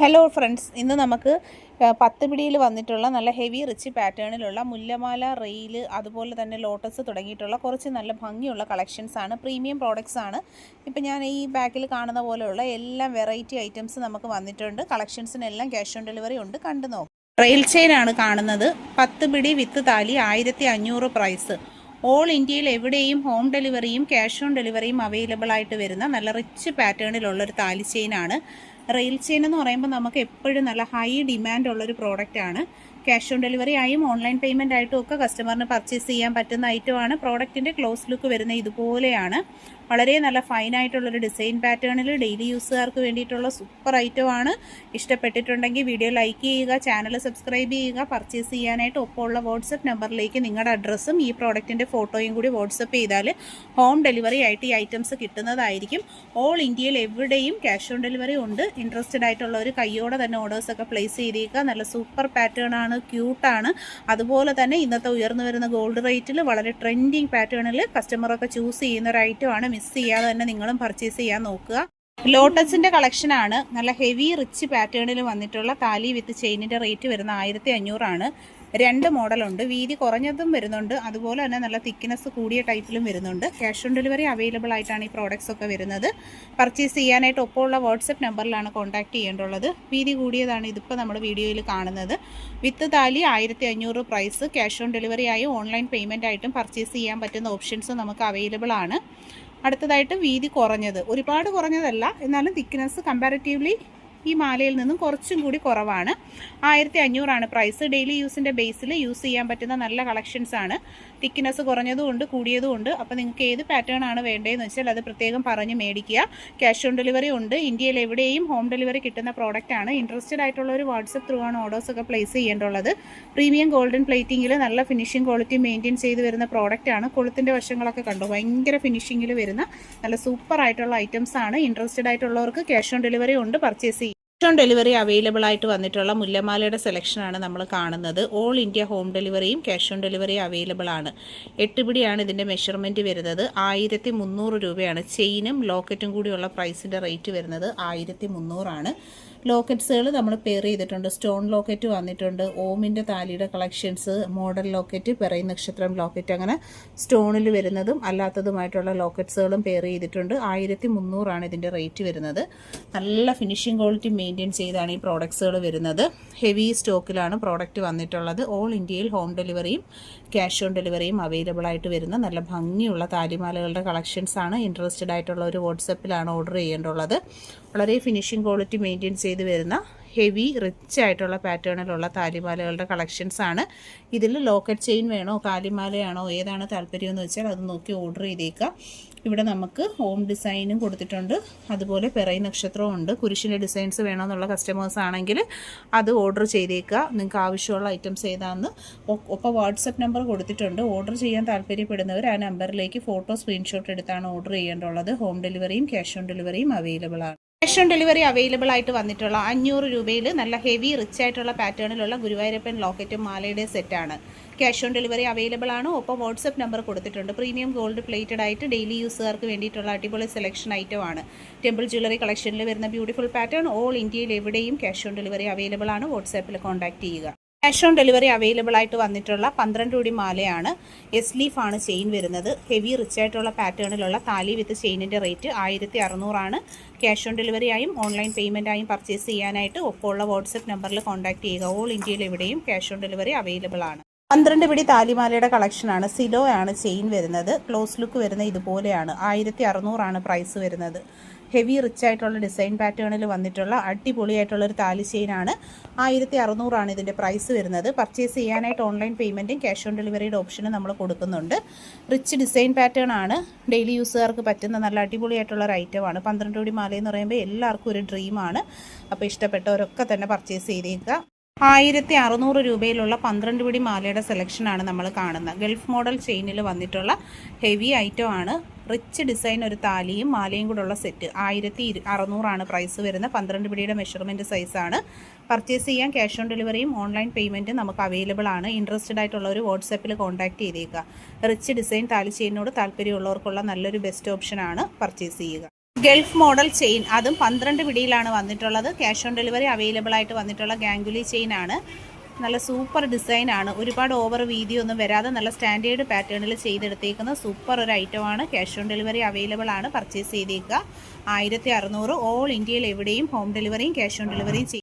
Hello friends, ഇന്ന് നമുക്ക് 10 പിടിയിൽ വന്നിട്ടുള്ള നല്ല ഹെവി റിച്ച് പാറ്റേണിലുള്ള മുല്ലമാല, റെയിൽ, അതുപോലെ തന്നെ ലോട്ടസ് തുടങ്ങിയിട്ടുള്ള കുറച്ച് നല്ല ഭംഗിയുള്ള കളക്ഷൻസ് ആണ്. പ്രീമിയം പ്രോഡക്റ്റ്സ് ആണ്. ഇപ്പം ഞാൻ ഈ ബാക്കിൽ കാണുന്ന പോലെയുള്ള എല്ലാം വെറൈറ്റി ഐറ്റംസ് നമുക്ക് വന്നിട്ടുണ്ട്. കളക്ഷൻസിനെല്ലാം ക്യാഷ് ഓൺ ഡെലിവറി ഉണ്ട്. കണ്ടു നോക്കാം. റെയിൽ ചെയിൻ ആണ് കാണുന്നത്. 10 പിടി വിത്ത് താലി 1500 പ്രൈസ്. ഓൾ ഇന്ത്യയിൽ എവിടെയും ഹോം ഡെലിവറിയും ക്യാഷ് ഓൺ ഡെലിവറിയും അവൈലബിൾ ആയിട്ട് വരുന്ന നല്ല റിച്ച് പാറ്റേണിലുള്ളൊരു താലി ചെയിനാണ്. റെയിൽ ചെയിൻ എന്ന് പറയുമ്പോൾ നമുക്ക് എപ്പോഴും നല്ല ഹൈ ഡിമാൻഡ് ഉള്ളൊരു പ്രോഡക്റ്റാണ്. ക്യാഷ് ഓൺ ഡെലിവറി ആയും ഓൺലൈൻ പേയ്മെൻറ്റ് ആയിട്ടും ഒക്കെ കസ്റ്റമറിന് പർച്ചേസ് ചെയ്യാൻ പറ്റുന്ന ഐറ്റമാണ്. പ്രോഡക്റ്റിൻ്റെ ക്ലോസ് ലുക്ക് വരുന്ന ഇതുപോലെയാണ്. വളരെ നല്ല ഫൈനായിട്ടുള്ളൊരു ഡിസൈൻ പാറ്റേണിൽ ഡെയിലി യൂസുകാർക്ക് വേണ്ടിയിട്ടുള്ള സൂപ്പർ ഐറ്റമാണ്. ഇഷ്ടപ്പെട്ടിട്ടുണ്ടെങ്കിൽ വീഡിയോ ലൈക്ക് ചെയ്യുക, ചാനൽ സബ്സ്ക്രൈബ് ചെയ്യുക. പർച്ചേസ് ചെയ്യാനായിട്ട് ഒപ്പമുള്ള വാട്സപ്പ് നമ്പറിലേക്ക് നിങ്ങളുടെ അഡ്രസ്സും ഈ പ്രോഡക്റ്റിൻ്റെ ഫോട്ടോയും കൂടി വാട്സപ്പ് ചെയ്താൽ ഹോം ഡെലിവറി ആയിട്ട് ഈ ഐറ്റംസ് കിട്ടുന്നതായിരിക്കും. ഓൾ ഇന്ത്യയിൽ എവിടെയും ക്യാഷ് ഓൺ ഡെലിവറി ഉണ്ട്. ഇൻട്രസ്റ്റഡ് ആയിട്ടുള്ളവർ കയ്യോടെ തന്നെ ഓർഡേഴ്സൊക്കെ പ്ലേസ് ചെയ്തേക്കുക. നല്ല സൂപ്പർ പാറ്റേൺ ആണ്, ക്യൂട്ടാണ്. അതുപോലെ തന്നെ ഇന്നത്തെ ഉയർന്നു വരുന്ന ഗോൾഡ് റേറ്റിൽ വളരെ ട്രെൻഡിങ് പാറ്റേണിൽ കസ്റ്റമറൊക്കെ ചൂസ് ചെയ്യുന്ന ഒരു ഐറ്റമാണ്. മിസ് ചെയ്യാതെ തന്നെ നിങ്ങളും പർച്ചേസ് ചെയ്യാൻ നോക്കുക. ലോട്ടസിൻ്റെ കളക്ഷനാണ്. നല്ല ഹെവി റിച്ച് പാറ്റേണിൽ വന്നിട്ടുള്ള താലി വിത്ത് ചെയിനിൻ്റെ റേറ്റ് വരുന്ന 1500 ആണ്. 2 മോഡലുണ്ട്. വീതി കുറഞ്ഞതും വരുന്നുണ്ട്, അതുപോലെ തന്നെ നല്ല തിക്നെസ് കൂടിയ ടൈപ്പിലും വരുന്നുണ്ട്. ക്യാഷ് ഓൺ ഡെലിവറി അവൈലബിൾ ആയിട്ടാണ് ഈ പ്രോഡക്റ്റ്സ് ഒക്കെ വരുന്നത്. പർച്ചേസ് ചെയ്യാനായിട്ട് ഒപ്പമുള്ള വാട്സപ്പ് നമ്പറിലാണ് കോൺടാക്ട് ചെയ്യേണ്ടുള്ളത്. വീതി കൂടിയതാണ് ഇതിപ്പോൾ നമ്മുടെ വീഡിയോയിൽ കാണുന്നത്. വിത്ത് താലി 1500 പ്രൈസ്. ക്യാഷ് ഓൺ ഡെലിവറി ആയും ഓൺലൈൻ പേയ്മെൻ്റ് ആയിട്ടും പർച്ചേസ് ചെയ്യാൻ പറ്റുന്ന ഓപ്ഷൻസ് നമുക്ക് അവൈലബിൾ ആണ്. അടുത്തതായിട്ട് വീതി കുറഞ്ഞത്, ഒരുപാട് കുറഞ്ഞതല്ല, എന്നാലും തിക്നെസ് കമ്പാരിറ്റീവ്ലി ഈ മാലയിൽ നിന്നും കുറച്ചും കൂടി കുറവാണ്. 1500 ആണ് പ്രൈസ്. ഡെയിലി യൂസിൻ്റെ ബേസിൽ യൂസ് ചെയ്യാൻ പറ്റുന്ന നല്ല കളക്ഷൻസ് ആണ്. തിക്നെസ് കുറഞ്ഞതും ഉണ്ട്, കൂടിയതും ഉണ്ട്. അപ്പോൾ നിങ്ങൾക്ക് ഏത് പാറ്റേൺ ആണ് വേണ്ടതെന്ന് വെച്ചാൽ അത് പ്രത്യേകം പറഞ്ഞ് മേടിക്കുക. ക്യാഷ് ഓൺ ഡെലിവറി ഉണ്ട്. ഇന്ത്യയിൽ എവിടെയും ഹോം ഡെലിവറി കിട്ടുന്ന പ്രോഡക്റ്റ് ആണ്. ഇൻട്രസ്റ്റഡ് ആയിട്ടുള്ള ഒരു വാട്സപ്പ് ത്രൂ ആണ് ഓർഡേഴ്സൊക്കെ പ്ലേസ് ചെയ്യേണ്ടുള്ളത്. പ്രീമിയം ഗോൾഡൻ പ്ലേറ്റിങ്ങിൽ നല്ല ഫിനിഷിംഗ് ക്വാളിറ്റി മെയിൻറ്റെയിൻ ചെയ്ത് വരുന്ന പ്രോഡക്റ്റ് ആണ്. കൊളുത്തിൻ്റെ വശങ്ങളൊക്കെ കണ്ടു, ഭയങ്കര ഫിനിഷിങ്ങിൽ വരുന്ന നല്ല സൂപ്പർ ആയിട്ടുള്ള ഐറ്റംസ് ആണ്. ഇൻട്രസ്റ്റഡ് ആയിട്ടുള്ളവർക്ക് ക്യാഷ് ഓൺ ഡെലിവറി ഉണ്ട്. പർച്ചേസ് ചെയ്യും. ക്യാഷ് ഓൺ ഡെലിവറി അവൈലബിൾ ആയിട്ട് വന്നിട്ടുള്ള മുല്ലമാലയുടെ സെലക്ഷനാണ് നമ്മൾ കാണുന്നത്. ഓൾ ഇന്ത്യ ഹോം ഡെലിവറിയും ക്യാഷ് ഓൺ ഡെലിവറി അവൈലബിൾ ആണ്. 8 പിടിയാണ് ഇതിൻ്റെ മെഷർമെൻറ്റ് വരുന്നത്. 1300 രൂപയാണ്. ചെയിനും ലോക്കറ്റും കൂടിയുള്ള പ്രൈസിൻ്റെ റേറ്റ് വരുന്നത് 1300 ആണ്. ലോക്കറ്റ്സുകൾ നമ്മൾ പെയർ ചെയ്തിട്ടുണ്ട്. സ്റ്റോൺ ലോക്കറ്റ് വന്നിട്ടുണ്ട്. ഓമിൻ്റെ താലിയുടെ കളക്ഷൻസ്, മോഡൽ ലോക്കറ്റ്, പിറൈ നക്ഷത്രം ലോക്കറ്റ്, അങ്ങനെ സ്റ്റോണിൽ വരുന്നതും അല്ലാത്തതുമായിട്ടുള്ള ലോക്കറ്റ്സുകളും പെയർ ചെയ്തിട്ടുണ്ട്. 1300 ആണ് ഇതിൻ്റെ റേറ്റ് വരുന്നത്. നല്ല ഫിനിഷിംഗ് ക്വാളിറ്റി മെയിൻറ്റെയിൻ ചെയ്താണ് ഈ പ്രോഡക്ട്സുകൾ വരുന്നത്. ഹെവി സ്റ്റോക്കിലാണ് പ്രോഡക്റ്റ് വന്നിട്ടുള്ളത്. ഓൾ ഇന്ത്യയിൽ ഹോം ഡെലിവറിയും ക്യാഷ് ഓൺ ഡെലിവറിയും അവൈലബിൾ ആയിട്ട് വരുന്ന നല്ല ഭംഗിയുള്ള താലിമാലകളുടെ കളക്ഷൻസ് ആണ്. ഇൻട്രസ്റ്റഡ് ആയിട്ടുള്ള ഒരു വാട്സപ്പിലാണ് ഓർഡർ ചെയ്യേണ്ടുള്ളത്. വളരെ ഫിനിഷിംഗ് ക്വാളിറ്റി മെയിൻറ്റെയിൻ ചെയ്ത് വരുന്ന ഹെവി റിച്ച് ആയിട്ടുള്ള പാറ്റേണിലുള്ള താലിമാലകളുടെ കളക്ഷൻസ് ആണ്. ഇതിൽ ലോക്കറ്റ് ചെയിൻ വേണോ താലിമാലയാണോ ഏതാണ് താല്പര്യം എന്ന് വെച്ചാൽ അത് നോക്കി ഓർഡർ ചെയ്തേക്കുക. ഇവിടെ നമുക്ക് ഹോം ഡിസൈനും കൊടുത്തിട്ടുണ്ട്, അതുപോലെ പിറൈ നക്ഷത്രവും ഉണ്ട്. കുരിശിൻ്റെ ഡിസൈൻസ് വേണമെന്നുള്ള കസ്റ്റമേഴ്സ് ആണെങ്കിൽ അത് ഓർഡർ ചെയ്തേക്കുക. നിങ്ങൾക്ക് ആവശ്യമുള്ള ഐറ്റംസ് ഏതാണെന്ന് ഒപ്പം വാട്സപ്പ് നമ്പർ കൊടുത്തിട്ടുണ്ട്. ഓർഡർ ചെയ്യാൻ താല്പര്യപ്പെടുന്നവർ ആ നമ്പറിലേക്ക് ഫോട്ടോ സ്ക്രീൻഷോട്ട് എടുത്താണ് ഓർഡർ ചെയ്യേണ്ടുള്ളത്. ഹോം ഡെലിവറിയും ക്യാഷ് ഓൺ ഡെലിവറിയും അവൈലബിൾ ആണ്. ക്യാഷ് ഓൺ ഡെലിവറി അവൈലബിൾ ആയിട്ട് വന്നിട്ടുള്ള 500 രൂപയിൽ നല്ല ഹെവി റിച്ച് ആയിട്ടുള്ള പാറ്റേണിലുള്ള ഗുരുവായൂരപ്പൻ ലോക്കറ്റും മാലയുടെ സെറ്റാണ്. ക്യാഷ് ഓൺ ഡെലിവറി അവൈലബിൾ ആണ്. ഒപ്പം വാട്സപ്പ് നമ്പർ കൊടുത്തിട്ടുണ്ട്. പ്രീമിയം ഗോൾഡ് പ്ലേറ്റഡ് ആയിട്ട് ഡെയിലി യൂസുകാർക്ക് വേണ്ടിയിട്ടുള്ള അടിപൊളി സെലക്ഷൻ ഐറ്റമാണ്. ടെമ്പിൾ ജ്വല്ലറി കളക്ഷനിൽ വരുന്ന ബ്യൂട്ടിഫുൾ പാറ്റേൺ. ഓൾ ഇന്ത്യയിൽ എവിടെയും ക്യാഷ് ഓൺ ഡെലിവറി അവൈലബിൾ ആണ്. വാട്സാപ്പിൽ കോൺടാക്ട് ചെയ്യുക. ക്യാഷ് ഓൺ ഡെലിവറി അവൈലബിൾ ആയിട്ട് വന്നിട്ടുള്ള 12 പിടി മാലയാണ്. എസ് ലീഫാണ് ചെയിൻ വരുന്നത്. ഹെവി റിച്ച് ആയിട്ടുള്ള പാറ്റേണിലുള്ള താലി വിത്ത് ചെയിനിൻ്റെ റേറ്റ് 1600 ആണ്. ക്യാഷ് ഓൺ ഡെലിവറി ആയും ഓൺലൈൻ പേയ്മെൻ്റ് ആയും പർച്ചേസ് ചെയ്യാനായിട്ട് ഒപ്പമുള്ള വാട്സപ്പ് നമ്പറിൽ കോൺടാക്ട് ചെയ്യുക. ഓൾ ഇന്ത്യയിൽ എവിടെയും ക്യാഷ് ഓൺ ഡെലിവറി അവൈലബിൾ ആണ്. 12 പിടി താലിമാലയുടെ കളക്ഷനാണ്. സിലോ ആണ് ചെയിൻ വരുന്നത്. ക്ലോസ് ലുക്ക് വരുന്ന ഇതുപോലെയാണ്. 1600 ആണ് പ്രൈസ് വരുന്നത്. ഹെവി റിച്ച് ആയിട്ടുള്ള ഡിസൈൻ പാറ്റേണിൽ വന്നിട്ടുള്ള അടിപൊളിയായിട്ടുള്ളൊരു താലി ചെയിനാണ്. 1600 ആണ് ഇതിൻ്റെ പ്രൈസ് വരുന്നത്. പർച്ചേസ് ചെയ്യാനായിട്ട് ഓൺലൈൻ പേയ്മെൻറ്റും ക്യാഷ് ഓൺ ഡെലിവറിയുടെ ഓപ്ഷനും നമ്മൾ കൊടുക്കുന്നുണ്ട്. റിച്ച് ഡിസൈൻ പാറ്റേൺ ആണ്. ഡെയിലി യൂസുകാർക്ക് പറ്റുന്ന നല്ല അടിപൊളിയായിട്ടുള്ളൊരു ഐറ്റമാണ്. 12 പിടി മാല എന്ന് പറയുമ്പോൾ എല്ലാവർക്കും ഒരു ഡ്രീമാണ്. അപ്പോൾ ഇഷ്ടപ്പെട്ടവരൊക്കെ തന്നെ പർച്ചേസ് ചെയ്തേക്കുക. 1600 രൂപയിലുള്ള 12 പിടി മാലയുടെ സെലക്ഷനാണ് നമ്മൾ കാണുന്നത്. ഗൾഫ് മോഡൽ ചെയിനിൽ വന്നിട്ടുള്ള ഹെവി ഐറ്റം ആണ്. റിച്ച് ഡിസൈൻ ഒരു താലിയും മാലയും കൂടെ ഉള്ള സെറ്റ് 1600 ആണ് പ്രൈസ് വരുന്നത്. 12 പിടിയുടെ മെഷർമെൻറ്റ് സൈസാണ്. പർച്ചേസ് ചെയ്യാൻ ക്യാഷ് ഓൺ ഡെലിവറിയും ഓൺലൈൻ പേയ്മെൻറ്റും നമുക്ക് അവൈലബിൾ ആണ്. ഇൻട്രസ്റ്റഡ് ആയിട്ടുള്ള ഒരു വാട്സാപ്പിൽ കോൺടാക്ട് ചെയ്തേക്കുക. റിച്ച് ഡിസൈൻ താലി ചെയിനോട് താല്പര്യമുള്ളവർക്കുള്ള നല്ലൊരു ബെസ്റ്റ് ഓപ്ഷനാണ്. പർച്ചേസ് ചെയ്യുക. ഗൾഫ് മോഡൽ ചെയിൻ, അതും 12 പിടിയിലാണ് വന്നിട്ടുള്ളത്. ക്യാഷ് ഓൺ ഡെലിവറി അവൈലബിൾ ആയിട്ട് വന്നിട്ടുള്ള ഗാംഗുലി ചെയിൻ ആണ്. നല്ല സൂപ്പർ ഡിസൈനാണ്. ഒരുപാട് ഓവർ വീതിയൊന്നും വരാതെ നല്ല സ്റ്റാൻഡേർഡ് പാറ്റേണിൽ ചെയ്തെടുത്തേക്കുന്ന സൂപ്പർ ഒരു ഐറ്റമാണ്. ക്യാഷ് ഓൺ ഡെലിവറി അവൈലബിൾ ആണ്. പർച്ചേസ് ചെയ്തേക്കുക. 1600 ഓൾ ഇന്ത്യയിൽ എവിടെയും ഹോം ഡെലിവറിയും ക്യാഷ് ഓൺ ഡെലിവറിയും